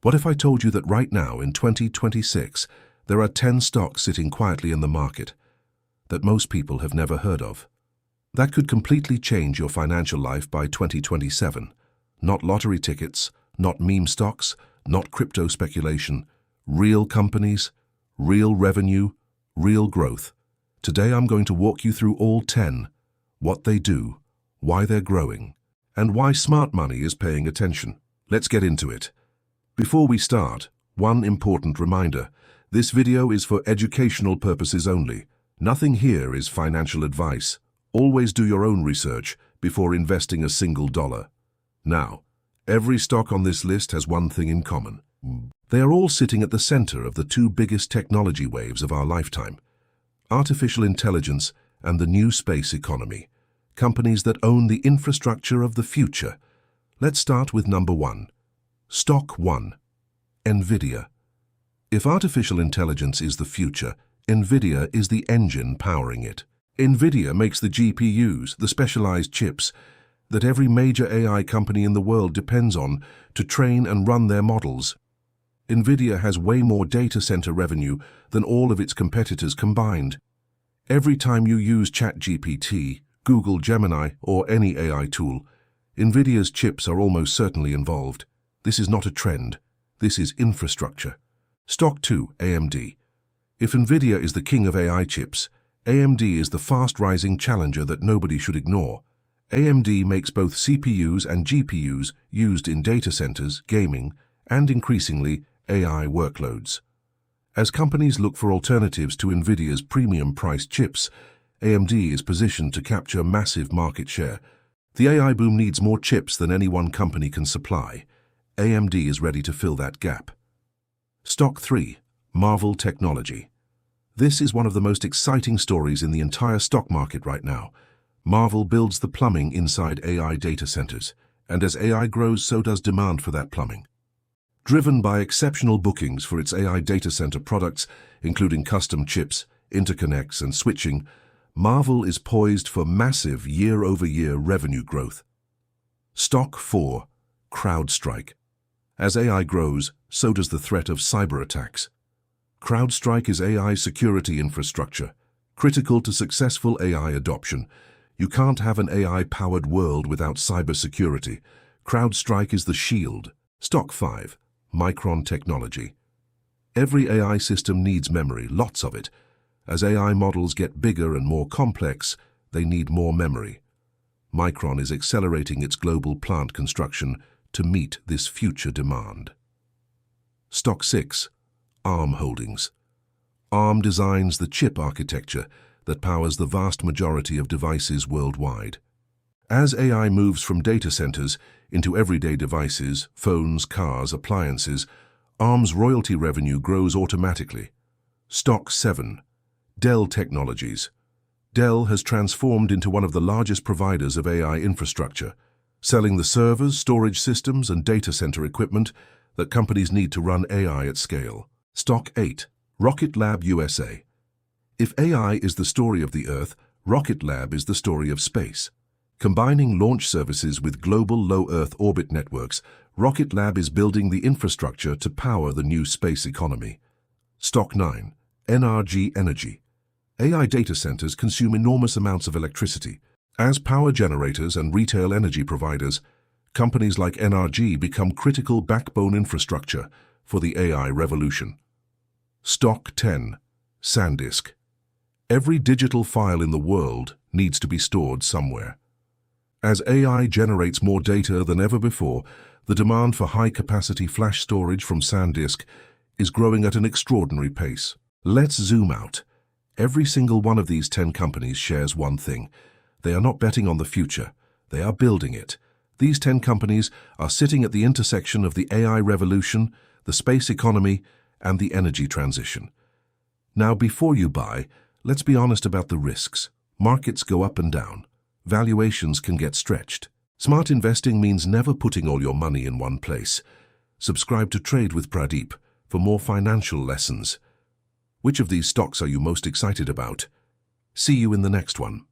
What if I told you that right now, in 2026, there are 10 stocks sitting quietly in the market that most people have never heard of? That could completely change your financial life by 2027. Not lottery tickets, not meme stocks, not crypto speculation. Real companies, real revenue, real growth. Today I'm going to walk you through all 10, what they do, why they're growing, and why smart money is paying attention. Let's get into it. Before we start, one important reminder. This video is for educational purposes only. Nothing here is financial advice. Always do your own research before investing a single dollar. Now, every stock on this list has one thing in common. They are all sitting at the center of the two biggest technology waves of our lifetime: artificial intelligence and the new space economy. Companies that own the infrastructure of the future. Let's start with number 1. Stock 1. NVIDIA. If artificial intelligence is the future, NVIDIA is the engine powering it. NVIDIA makes the GPUs, the specialized chips, that every major AI company in the world depends on to train and run their models. NVIDIA has way more data center revenue than all of its competitors combined. Every time you use ChatGPT, Google Gemini, or any AI tool, NVIDIA's chips are almost certainly involved. This is not a trend. This is infrastructure. Stock 2, AMD. If NVIDIA is the king of AI chips, AMD is the fast-rising challenger that nobody should ignore. AMD makes both CPUs and GPUs used in data centers, gaming, and increasingly AI workloads. As companies look for alternatives to NVIDIA's premium-priced chips, AMD is positioned to capture massive market share. The AI boom needs more chips than any one company can supply. AMD is ready to fill that gap. Stock 3, Marvell Technology. This is one of the most exciting stories in the entire stock market right now. Marvell builds the plumbing inside AI data centers, and as AI grows, so does demand for that plumbing. Driven by exceptional bookings for its AI data center products, including custom chips, interconnects, and switching, Marvell is poised for massive year-over-year revenue growth. Stock 4, CrowdStrike. As AI grows, so does the threat of cyber attacks. CrowdStrike is AI security infrastructure, critical to successful AI adoption. You can't have an AI-powered world without cybersecurity. CrowdStrike is the shield. Stock 5, Micron Technology. Every AI system needs memory, lots of it. As AI models get bigger and more complex, they need more memory. Micron is accelerating its global plant construction to meet this future demand. Stock 6, ARM Holdings. ARM designs the chip architecture that powers the vast majority of devices worldwide. As AI moves from data centers into everyday devices, phones, cars, appliances, ARM's royalty revenue grows automatically. Stock 7, Dell Technologies. Dell has transformed into one of the largest providers of AI infrastructure, selling the servers, storage systems, and data center equipment that companies need to run AI at scale. Stock 8, Rocket Lab USA. If AI is the story of the Earth, Rocket Lab is the story of space. Combining launch services with global low Earth orbit networks, Rocket Lab is building the infrastructure to power the new space economy. Stock 9, NRG Energy. AI data centers consume enormous amounts of electricity. As power generators and retail energy providers, companies like NRG become critical backbone infrastructure for the AI revolution. Stock 10, SanDisk. Every digital file in the world needs to be stored somewhere. As AI generates more data than ever before, the demand for high-capacity flash storage from SanDisk is growing at an extraordinary pace. Let's zoom out. Every single one of these 10 companies shares one thing. They are not betting on the future. They are building it. These 10 companies are sitting at the intersection of the AI revolution, the space economy, and the energy transition. Now, before you buy, let's be honest about the risks. Markets go up and down. Valuations can get stretched. Smart investing means never putting all your money in one place. Subscribe to Trade with Pradeep for more financial lessons. Which of these stocks are you most excited about? See you in the next one.